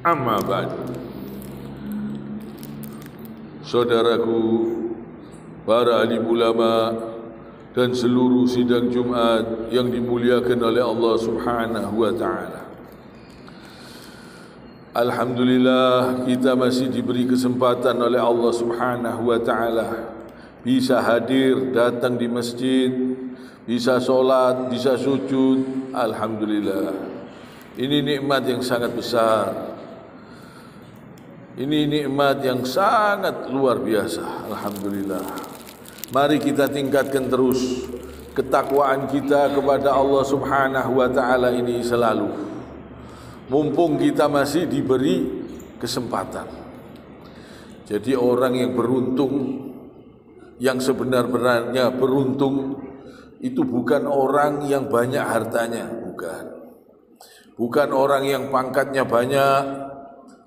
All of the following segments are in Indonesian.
Amma ba'd. Saudaraku, para alim ulama dan seluruh sidang Jumat yang dimuliakan oleh Allah Subhanahu wa taala. Alhamdulillah, kita masih diberi kesempatan oleh Allah Subhanahu wa taala bisa hadir, datang di masjid, bisa sholat, bisa sujud. Alhamdulillah. Ini nikmat yang sangat besar. Ini nikmat yang sangat luar biasa. Alhamdulillah. Mari kita tingkatkan terus ketakwaan kita kepada Allah Subhanahu wa taala ini selalu. Mumpung kita masih diberi kesempatan. Jadi orang yang beruntung, yang sebenar-benarnya beruntung, itu bukan orang yang banyak hartanya, bukan. Bukan orang yang pangkatnya banyak,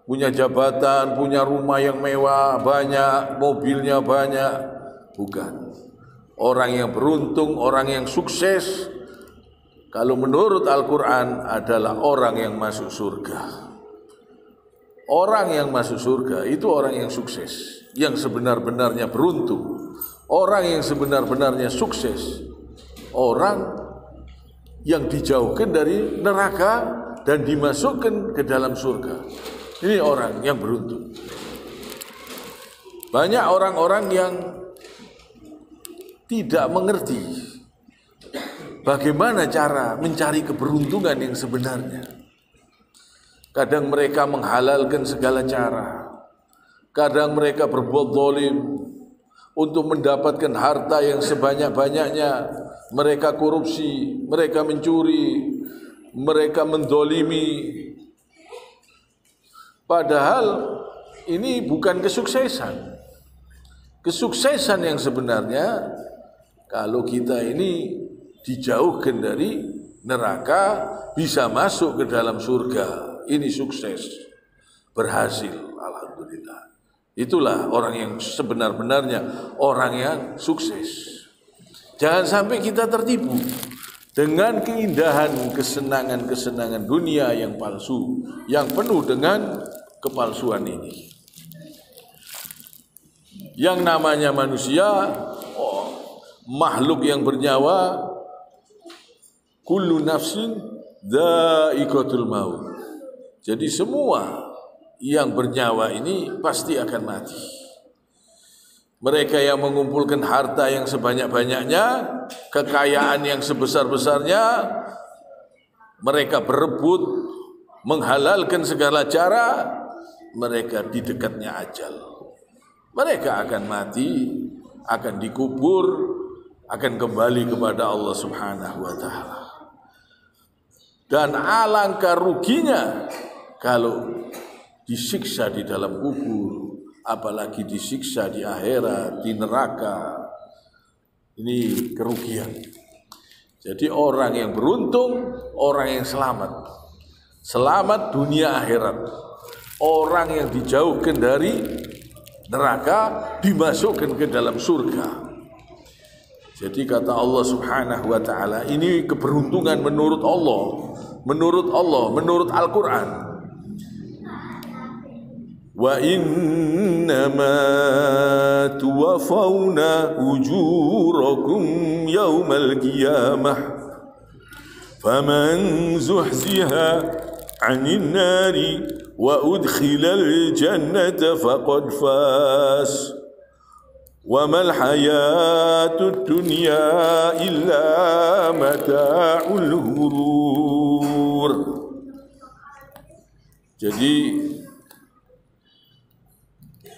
punya jabatan, punya rumah yang mewah, banyak, mobilnya banyak. Bukan. Orang yang beruntung, orang yang sukses, kalau menurut Al-Quran adalah orang yang masuk surga. Orang yang masuk surga itu orang yang sukses, yang sebenar-benarnya beruntung. Orang yang sebenar-benarnya sukses, orang yang dijauhkan dari neraka dan dimasukkan ke dalam surga. Ini orang yang beruntung. Banyak orang-orang yang tidak mengerti bagaimana cara mencari keberuntungan yang sebenarnya. Kadang mereka menghalalkan segala cara. Kadang mereka berbuat zalim untuk mendapatkan harta yang sebanyak-banyaknya. Mereka korupsi, mereka mencuri, mereka mendolimi. Padahal ini bukan kesuksesan. Kesuksesan yang sebenarnya kalau kita ini dijauhkan dari neraka, bisa masuk ke dalam surga. Ini sukses, berhasil, alhamdulillah. Itulah orang yang sebenar-benarnya orang yang sukses. Jangan sampai kita tertipu dengan keindahan, kesenangan-kesenangan dunia yang palsu, yang penuh dengan kepalsuan ini. Yang namanya manusia, makhluk yang bernyawa, kullu nafsin dha'iqatul maut. Jadi semua yang bernyawa ini pasti akan mati. Mereka yang mengumpulkan harta yang sebanyak-banyaknya, kekayaan yang sebesar-besarnya, mereka berebut, menghalalkan segala cara, mereka di dekatnya ajal. Mereka akan mati, akan dikubur, akan kembali kepada Allah Subhanahu wa taala. Dan alangkah ruginya kalau disiksa di dalam kubur, apalagi disiksa di akhirat, di neraka. Ini kerugian. Jadi orang yang beruntung, orang yang selamat. Selamat dunia akhirat. Orang yang dijauhkan dari neraka, dimasukkan ke dalam surga. Jadi kata Allah Subhanahu wa taala, ini keberuntungan menurut Allah, menurut Al-Quran. Wa innama tuwaffawna ujurakum yawmal qiyamah faman zuhziha 'anil nari wa udkhilal jannata faqad faz wa mal hayatud dunya illa mata'ul ghurur. Jadi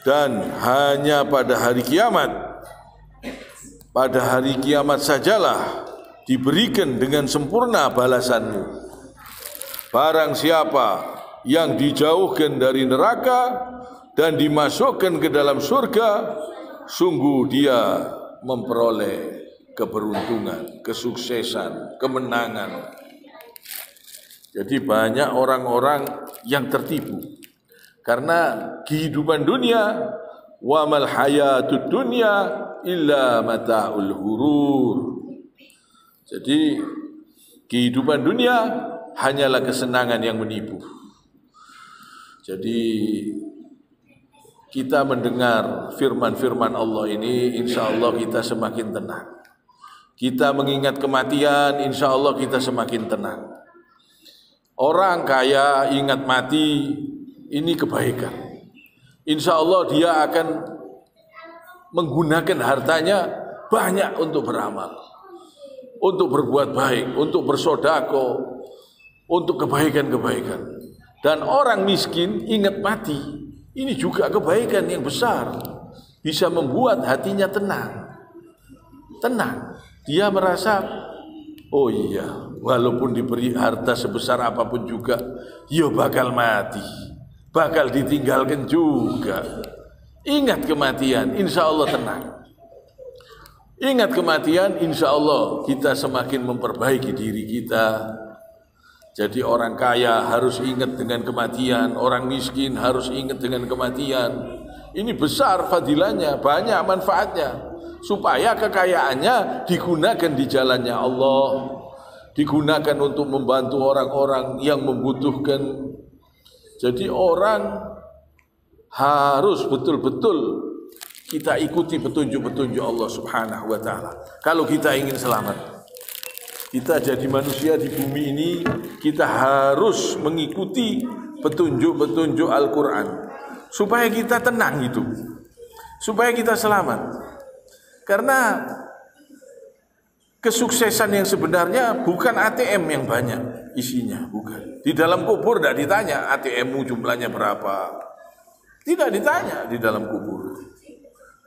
dan hanya pada hari kiamat sajalah diberikan dengan sempurna balasanmu. Barang siapa yang dijauhkan dari neraka dan dimasukkan ke dalam surga, sungguh dia memperoleh keberuntungan, kesuksesan, kemenangan. Jadi banyak orang-orang yang tertipu karena kehidupan dunia, wa mal hayatud dunya illa mata'ul ghurur. Jadi kehidupan dunia hanyalah kesenangan yang menipu. Jadi kita mendengar firman-firman Allah ini, insya Allah kita semakin tenang. Kita mengingat kematian, insya Allah kita semakin tenang. Orang kaya ingat mati, ini kebaikan. Insya Allah dia akan menggunakan hartanya banyak untuk beramal, untuk berbuat baik, untuk bersodako, untuk kebaikan-kebaikan. Dan orang miskin ingat mati, ini juga kebaikan yang besar, bisa membuat hatinya tenang. Dia merasa, oh iya, walaupun diberi harta sebesar apapun juga, ya bakal mati, bakal ditinggalkan juga. Ingat kematian, insya Allah tenang. Ingat kematian, insya Allah kita semakin memperbaiki diri kita. Jadi orang kaya harus ingat dengan kematian, orang miskin harus ingat dengan kematian. Ini besar fadilahnya, banyak manfaatnya. Supaya kekayaannya digunakan di jalannya Allah, digunakan untuk membantu orang-orang yang membutuhkan. Jadi orang harus betul-betul kita ikuti petunjuk-petunjuk Allah Subhanahu wa ta'ala. Kalau kita ingin selamat, kita jadi manusia di bumi ini, kita harus mengikuti petunjuk-petunjuk Al-Quran supaya kita tenang hidup, supaya kita selamat. Karena kesuksesan yang sebenarnya bukan ATM yang banyak isinya, bukan. Di dalam kubur tidak ditanya ATM-mu jumlahnya berapa, tidak ditanya di dalam kubur.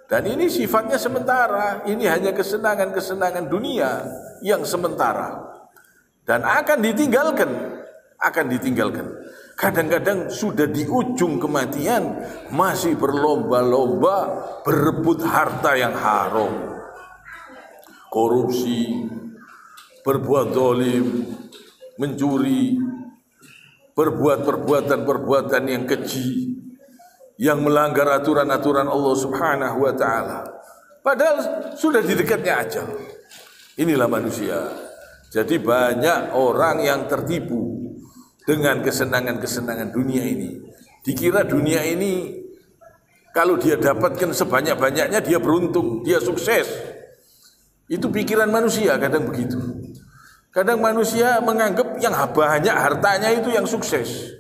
Dan ini sifatnya sementara, ini hanya kesenangan-kesenangan dunia yang sementara dan akan ditinggalkan. Kadang-kadang sudah di ujung kematian masih berlomba-lomba berebut harta yang haram, korupsi, berbuat zalim, mencuri, berbuat perbuatan-perbuatan yang keji, yang melanggar aturan-aturan Allah Subhanahu wa ta'ala. Padahal sudah di dekatnya ajal. Inilah manusia. Jadi banyak orang yang tertipu dengan kesenangan-kesenangan dunia ini. Dikira dunia ini kalau dia dapatkan sebanyak-banyaknya dia beruntung, dia sukses. Itu pikiran manusia kadang begitu. Kadang manusia menganggap yang banyak hartanya itu yang sukses.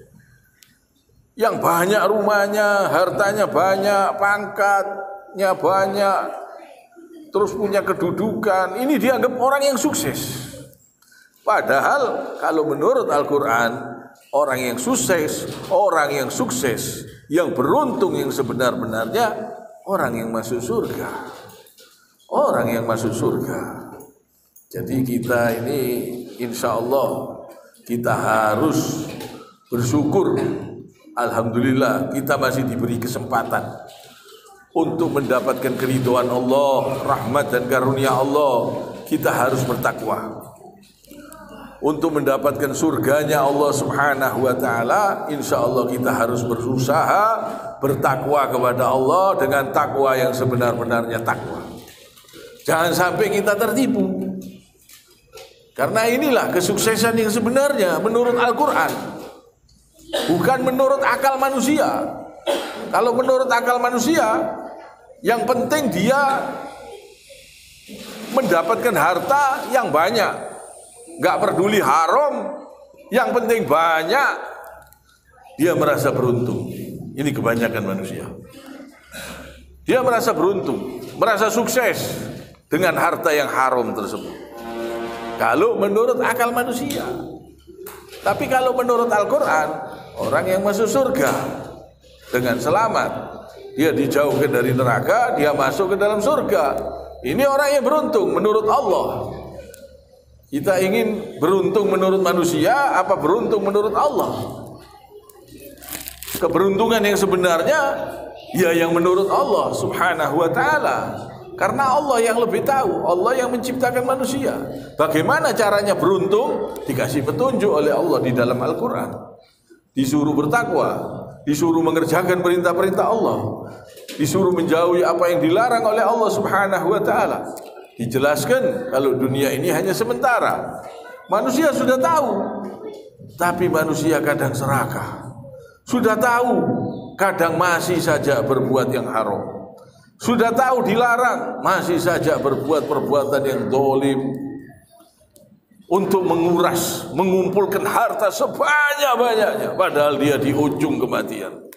Yang banyak rumahnya, hartanya banyak, pangkatnya banyak, terus punya kedudukan, ini dianggap orang yang sukses. Padahal kalau menurut Al-Quran, orang yang sukses, yang beruntung yang sebenar-benarnya, orang yang masuk surga. Orang yang masuk surga. Jadi kita ini insya Allah kita harus bersyukur. Alhamdulillah kita masih diberi kesempatan untuk mendapatkan keridhaan Allah, rahmat dan karunia Allah. Kita harus bertakwa. Untuk mendapatkan surganya Allah Subhanahu wa ta'ala, insya Allah kita harus berusaha bertakwa kepada Allah dengan takwa yang sebenar-benarnya takwa. Jangan sampai kita tertipu. Karena inilah kesuksesan yang sebenarnya menurut Al-Quran, bukan menurut akal manusia. Kalau menurut akal manusia, yang penting dia mendapatkan harta yang banyak, gak peduli haram, yang penting banyak, dia merasa beruntung. Ini kebanyakan manusia. Dia merasa beruntung, merasa sukses dengan harta yang haram tersebut. Kalau menurut akal manusia. Tapi kalau menurut Al-Quran, orang yang masuk surga dengan selamat, dia dijauhkan dari neraka, dia masuk ke dalam surga. Ini orang yang beruntung menurut Allah. Kita ingin beruntung menurut manusia, apa beruntung menurut Allah? Keberuntungan yang sebenarnya ya yang menurut Allah Subhanahu wa ta'ala. Karena Allah yang lebih tahu, Allah yang menciptakan manusia. Bagaimana caranya beruntung? Dikasih petunjuk oleh Allah di dalam Al-Quran. Disuruh bertakwa, disuruh mengerjakan perintah-perintah Allah, disuruh menjauhi apa yang dilarang oleh Allah Subhanahu wa ta'ala. Dijelaskan kalau dunia ini hanya sementara. Manusia sudah tahu, tapi manusia kadang serakah. Sudah tahu, kadang masih saja berbuat yang haram. Sudah tahu dilarang, masih saja berbuat perbuatan yang zalim. Untuk menguras, mengumpulkan harta sebanyak-banyaknya, padahal dia di ujung kematian,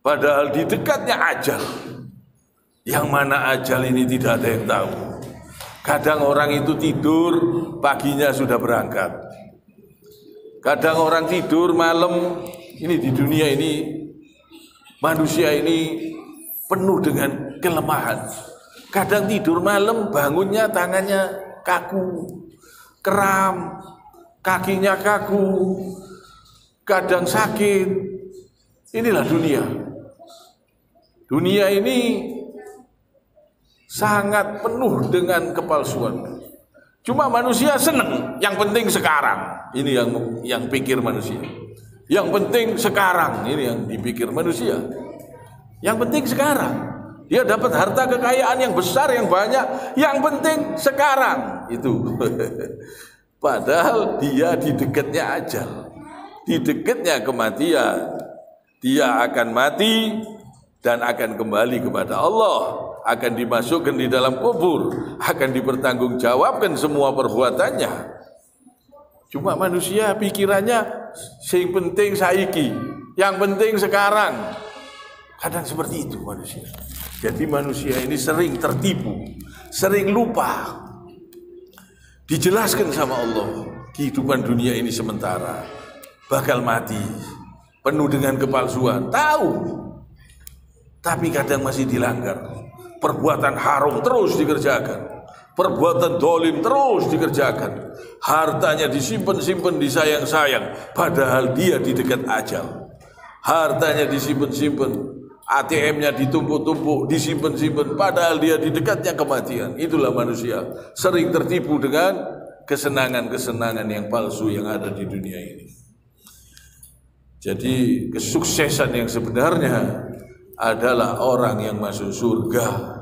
padahal di dekatnya ajal. Yang mana ajal ini tidak ada yang tahu. Kadang orang itu tidur, paginya sudah berangkat. Kadang orang tidur malam, ini di dunia ini, manusia ini penuh dengan kelemahan. Kadang tidur malam, bangunnya tangannya kaku, kram, kakinya kaku, kadang sakit. Inilah dunia. Dunia ini sangat penuh dengan kepalsuan. Cuma manusia senang, yang penting sekarang. Ini yang pikir manusia. Yang penting sekarang, ini yang dipikir manusia. Yang penting sekarang. Dia dapat harta kekayaan yang besar, yang banyak. Yang penting sekarang. Itu. Padahal dia di dekatnya ajal. Di dekatnya kematian. Dia akan mati dan akan kembali kepada Allah. Akan dimasukkan di dalam kubur. Akan dipertanggungjawabkan semua perbuatannya. Cuma manusia pikirannya yang penting saiki. Yang penting sekarang. Kadang seperti itu manusia. Jadi manusia ini sering tertipu, sering lupa. Dijelaskan sama Allah, kehidupan dunia ini sementara, bakal mati, penuh dengan kepalsuan. Tahu, tapi kadang masih dilanggar. Perbuatan haram terus dikerjakan, perbuatan dolim terus dikerjakan. Hartanya disimpan-simpan, disayang-sayang, padahal dia di dekat ajal. Hartanya disimpan-simpan, ATM-nya ditumpuk-tumpuk, disimpan-simpan, padahal dia di dekatnya kematian. Itulah manusia, sering tertipu dengan kesenangan-kesenangan yang palsu yang ada di dunia ini. Jadi kesuksesan yang sebenarnya adalah orang yang masuk surga.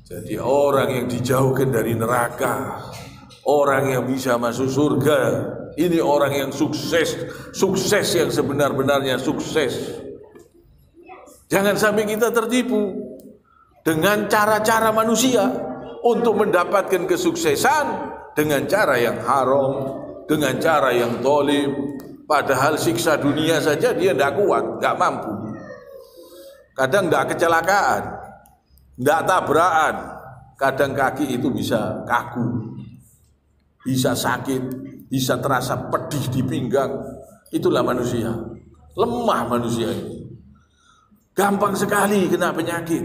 Jadi orang yang dijauhkan dari neraka, orang yang bisa masuk surga. Ini orang yang sukses, sukses yang sebenar-benarnya sukses. Jangan sampai kita tertipu dengan cara-cara manusia untuk mendapatkan kesuksesan dengan cara yang haram, dengan cara yang zalim. Padahal siksa dunia saja dia tidak kuat, tidak mampu. Kadang tidak kecelakaan, tidak tabrakan. Kadang kaki itu bisa kaku, bisa sakit, bisa terasa pedih di pinggang. Itulah manusia, lemah manusia ini. Gampang sekali kena penyakit,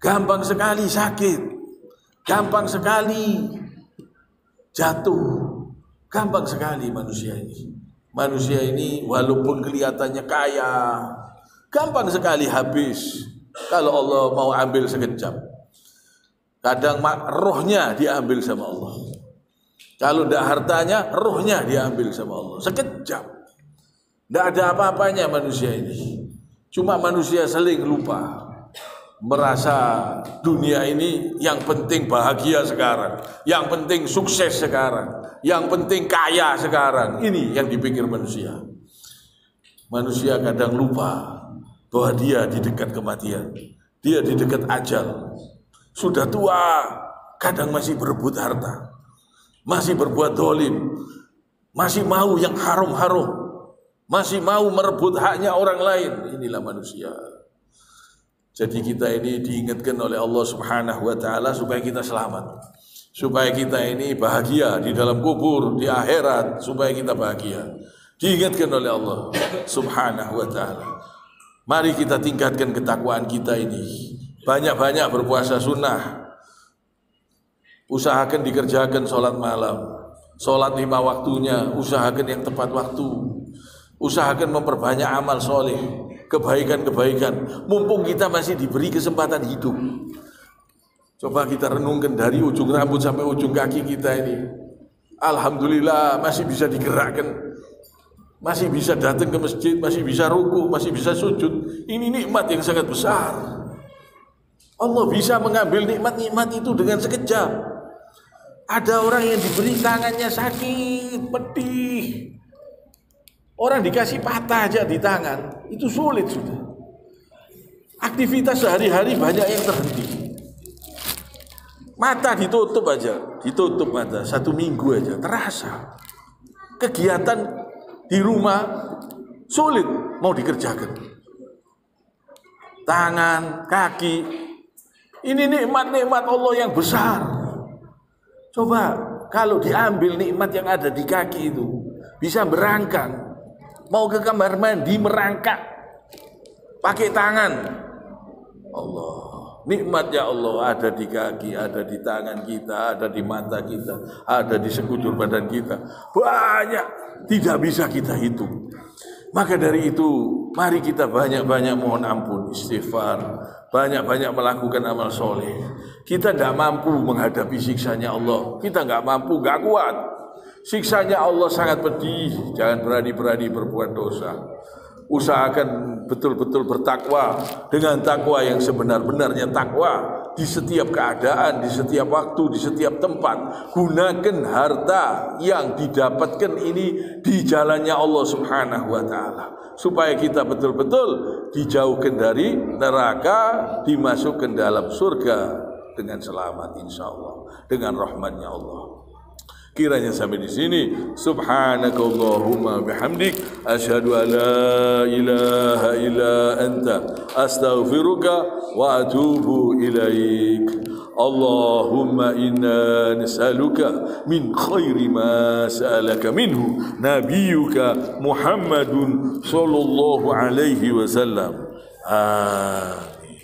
gampang sekali sakit, gampang sekali jatuh, gampang sekali manusia ini. Manusia ini walaupun kelihatannya kaya, gampang sekali habis kalau Allah mau ambil sekejap. Kadang rohnya diambil sama Allah. Kalau tidak hartanya, rohnya diambil sama Allah. Sekejap. Tidak ada apa-apanya manusia ini. Cuma manusia sering lupa, merasa dunia ini yang penting bahagia sekarang, yang penting sukses sekarang, yang penting kaya sekarang. Ini yang dipikir manusia. Manusia kadang lupa bahwa dia di dekat kematian, dia di dekat ajal. Sudah tua, kadang masih berebut harta, masih berbuat dolim, masih mau yang haram-haram, masih mau merebut haknya orang lain. Inilah manusia. Jadi kita ini diingatkan oleh Allah Subhanahu wa taala supaya kita selamat. Supaya kita ini bahagia di dalam kubur, di akhirat, supaya kita bahagia. Diingatkan oleh Allah Subhanahu wa taala. Mari kita tingkatkan ketakwaan kita ini. Banyak-banyak berpuasa sunnah. Usahakan dikerjakan sholat malam, sholat 5 waktunya, usahakan yang tepat waktu. Usahakan memperbanyak amal soleh, kebaikan-kebaikan. Mumpung kita masih diberi kesempatan hidup. Coba kita renungkan dari ujung rambut sampai ujung kaki kita ini. Alhamdulillah masih bisa digerakkan, masih bisa datang ke masjid, masih bisa ruku, masih bisa sujud. Ini nikmat yang sangat besar. Allah bisa mengambil nikmat-nikmat itu dengan sekejap. Ada orang yang diberi tangannya sakit, pedih, Orang dikasih patah aja di tangan, itu sulit sudah. Aktivitas sehari-hari banyak yang terhenti. Mata ditutup aja, ditutup mata 1 minggu aja, terasa. Kegiatan di rumah sulit mau dikerjakan. Tangan, kaki, ini nikmat-nikmat Allah yang besar. Coba kalau diambil nikmat yang ada di kaki itu, bisa berangkang. Mau ke kamar mandi merangkak pakai tangan. Allah, nikmat ya Allah ada di kaki, ada di tangan kita, ada di mata kita, ada di sekujur badan kita. Banyak, tidak bisa kita hitung. Maka dari itu, mari kita banyak-banyak mohon ampun, istighfar, banyak-banyak melakukan amal soleh. Kita tidak mampu menghadapi siksanya Allah, kita nggak mampu, nggak kuat. Siksanya Allah sangat pedih. Jangan berani-berani berbuat dosa. Usahakan betul-betul bertakwa dengan takwa yang sebenar-benarnya takwa di setiap keadaan, di setiap waktu, di setiap tempat. Gunakan harta yang didapatkan ini di jalannya Allah Subhanahu wa taala supaya kita betul-betul dijauhkan dari neraka, dimasukkan dalam surga dengan selamat insyaallah dengan rahmatnya Allah. Kiranya sampai di sini. Subhanakallahumma bihamdik asyhadu an la ilaha illa anta astaghfiruka wa atubu ilaik. Allahumma inna nas'aluka min khairi ma sa'alaka minhu nabiyyuka Muhammadun sallallahu alaihi wasallam. Amin.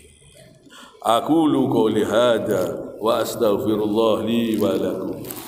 Aqulu qouli hadza wa astaghfirullah li wa lakum.